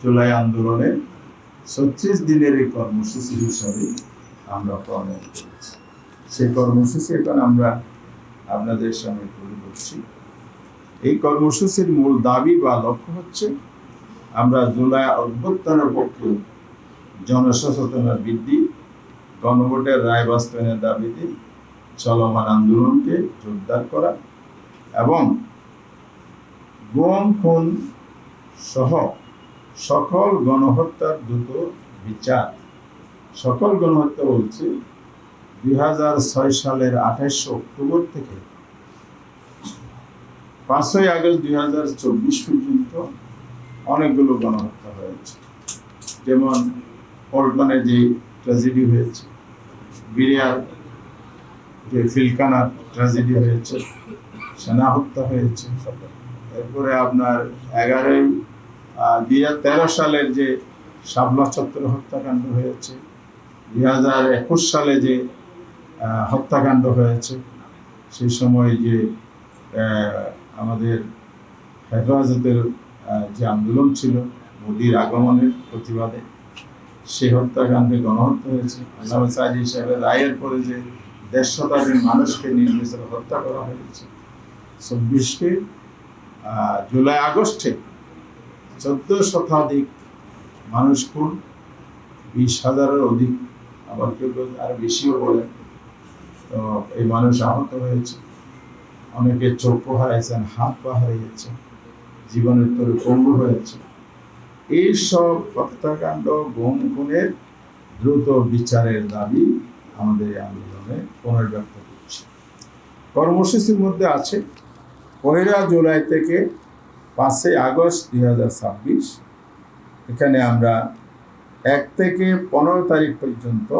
জুলাই আন্দোলনের 36 দিনের এই কর্মসূচি হিসাবে আমরা প্রণয়ন করেছি। সেই কর্মসূচি এখন আমরা আপনাদের সামনে তুলে ধরছি। এই কর্মসূচির মূল দাবি বা লক্ষ্য হচ্ছে আমরা জুলাই অভ্যুত্থানের পক্ষে জনসচেতনতা বৃদ্ধি, গণভোটের রায় বাস্তবায়নের দাবিতে চলমান আন্দোলনকে জোরদার করা এবং গুম খুন সহ সকল গণহত্যার দ্রুত বিচার। সকল গণহত্যা বলছে 2006 সালের 28 অক্টোবর থেকে 5ই আগস্ট 2024 পর্যন্ত অনেকগুলো গণহত্যা হয়েছে। যেমন পল্টনে যে ট্র্যাজেডি হয়েছে, বিরিয়ার যে ফিলকানার ট্র্যাজেডি হয়েছে, সেনা হত্যা হয়েছে। এরপরে আপনার 2013 সালের যে শাপলা চত্বর হত্যাকাণ্ড হয়েছে, 2021 সালে যে হত্যাকাণ্ড হয়েছে, সেই সময় যে আমাদের হেফাজতের যে আন্দোলন ছিল মোদির আগমনের প্রতিবাদে, সেই হত্যাকাণ্ডে গণহত্যা হয়েছে। আল্লামা সাঈদী সাহেবের রায়ের পরে যে 1.5 শতাধিক মানুষকে নির্বিচারে হত্যা করা হয়েছে। 24কে জুলাই আগস্টে 14 শতাধিক মানুষ খুন, 20,000-এর অধিক, আবার কেউ আরো বেশিও বলে। তো এই মানুষ আহত হয়েছে, অনেকে চোখ হারিয়েছেন, হাত পা হারিয়েছে, জীবনের তরে পঙ্গু হয়েছে। এইসব হত্যাকাণ্ড গুম খুনের দ্রুত বিচারের দাবি আমাদের এই আন্দোলনে পুনর্ব্যক্ত করছি। কর্মসূচির মধ্যে আছে 1 জুলাই থেকে 5 আগস্ট 2026। এখানে আমরা 1 থেকে 15 তারিখ পর্যন্ত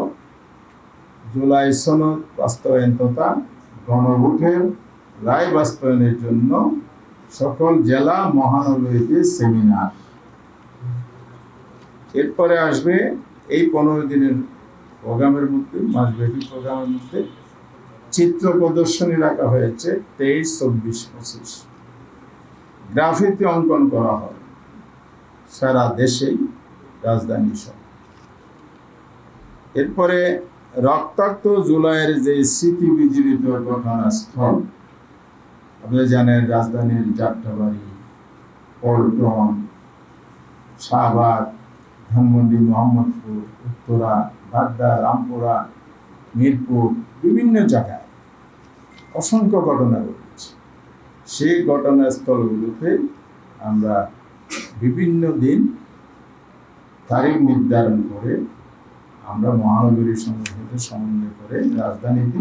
জুলাই সনদ বাস্তবায়ন তথা গণভোটের রায় বাস্তবায়নের জন্য সকল জেলা মহানগরীতে সেমিনার। এরপরে আসবে এই 15 দিনের প্রোগ্রামের মধ্যে, মাসব্যাপী প্রোগ্রামের মধ্যে চিত্র প্রদর্শনী রাখা হয়েছে 23, 24, 25। গ্রাফিতি অঙ্কন করা হয় সারা দেশেই, রাজধানী সহ। এরপরে রক্তাক্ত জুলাইয়ের যে স্মৃতি বিজড়িত ঘটনাস্থল, আপনারা জানেন রাজধানীর যাত্রাবাড়ি, পল্টন, শাহবাগ, ধানমন্ডি, মোহাম্মদপুর, উত্তরা, বাড্ডা, রামপুরা, মিরপুর, বিভিন্ন জায়গায় অসংখ্য ঘটনা ঘটেছে। সেই ঘটনাস্থলগুলোতে আমরা বিভিন্ন দিন তারিখ নির্ধারণ করে আমরা মহানগরীর সঙ্গে সমন্বয় করে রাজধানীতে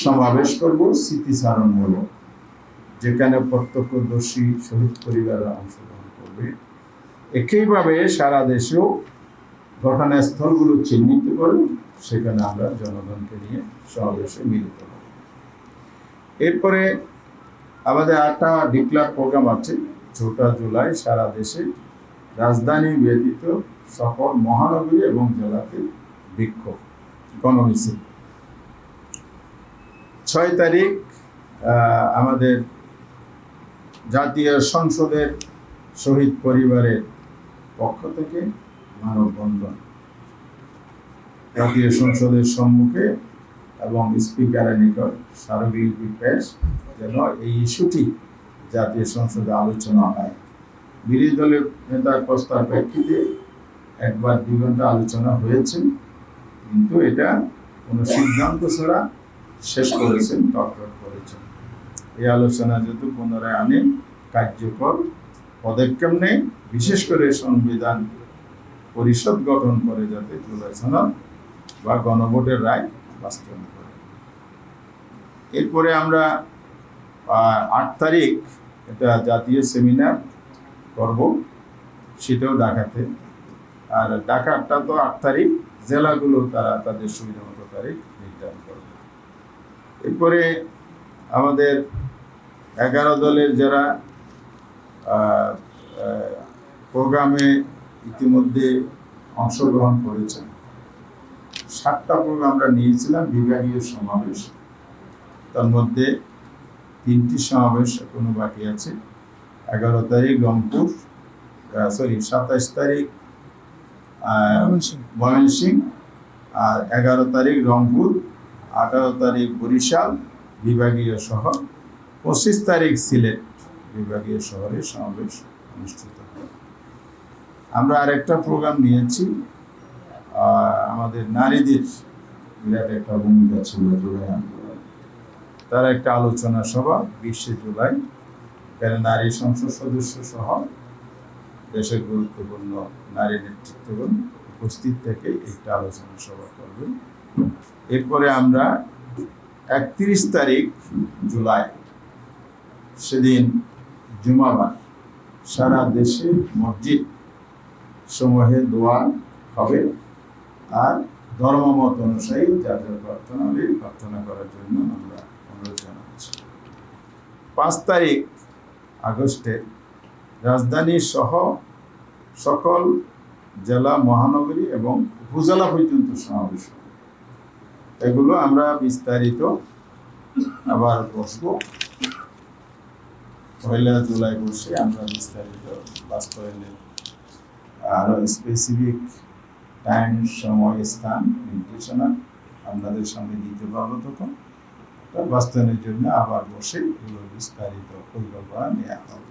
সমাবেশ করব, স্মৃতিচারণমূলক, যেখানে প্রত্যক্ষদর্শী শহীদ পরিবাররা অংশগ্রহণ করবে। একইভাবে সারা দেশেও ঘটনাস্থলগুলো চিহ্নিত করে সেখানে আমরা জনগণকে নিয়ে সমাবেশে মিলিত হব। এরপরে আমাদের 8টা ডিক্লার প্রোগ্রাম আছে। 4 জুলাই সারা দেশে রাজধানী ব্যতীত সকল মহানগরী এবং জেলাতে বিক্ষোভ, গণমিছিল। 6 তারিখ আমাদের জাতীয় সংসদের শহীদ পরিবারের পক্ষ থেকে মানববন্ধন জাতীয় সংসদের সম্মুখে এবং স্পিকারের নিকট সার্বিক রিকোয়েস্ট যেন এই ইস্যুটি জাতীয় সংসদে আলোচনা হয়। বিরোধী দলের নেতার প্রস্তাব প্রেক্ষিতে 1 বা 2 ঘন্টা আলোচনা হয়েছে, কিন্তু এটা কোনো সিদ্ধান্ত ছাড়া শেষ করেছেন, টকটক করেছেন। এই আলোচনা যেহেতু পুনরায় আনে কার্যকর পদক্ষেপ নেই, বিশেষ করে সংবিধান পরিষদ গঠন করে যাতে জুলাই সনদ বা গণভোটের রায় বাস্তবায়ন করে। এরপরে আমরা 8 তারিখ এটা জাতীয় সেমিনার করব, সেটাও ঢাকাতে। আর ঢাকাটা তো 8 তারিখ, জেলাগুলো তারা তাদের সুবিধা মতো তারিখ নির্ধারণ করবে। এরপরে আমাদের 11 দলের যারা প্রোগ্রামে ইতিমধ্যে অংশগ্রহণ করেছেন, 7টা প্রোগ্রাম আমরা নিয়েছিলাম বিভাগীয় সমাবেশ। তার মধ্যে 3টি সমাবেশ এখনো বাকি আছে। 11 তারিখ রংপুর, 27 তারিখ ময়মনসিংহ, আর 11 তারিখ রংপুর, 18 তারিখ বরিশাল বিভাগীয় শহর, 25 তারিখ সিলেট বিভাগীয় শহরে সমাবেশ অনুষ্ঠিত হবে। আমরা আরেকটা প্রোগ্রাম নিয়েছি, আমাদের নারীদের বিরাট একটা ভূমিকা ছিল জুলাই আন্দোলন, তার একটা আলোচনা সভা 20 জুলাই, এখানে নারী সংসদ সদস্য সহ দেশের গুরুত্বপূর্ণ নারী নেতৃত্বগণ উপস্থিত থেকে একটা আলোচনা সভা করবে। এরপরে আমরা 31 তারিখ জুলাই সেদিন জুমাবার সারা দেশে মসজিদ সমূহে দোয়া হবে, আর ধর্মমত অনুযায়ী যার যার প্রার্থনা করার জন্য আমরা অনুরোধ জানাচ্ছি। 5 তারিখ আগস্টে রাজধানী সহ সকল জেলা, মহানগরী এবং উপজেলা পর্যন্ত সমাবেশ হবে। এগুলো আমরা বিস্তারিত আবার বসবো, 1 জুলাই বসে আমরা বিস্তারিত বাস্তবায়নের আরো স্পেসিফিক টাইম, সময়, স্থান নির্দেশনা আপনাদের সামনে দিতে পারবো। তখন বাস্তবায়নের জন্য আবার বসে এগুলো বিস্তারিত পরিকল্পনা নেওয়া হবে।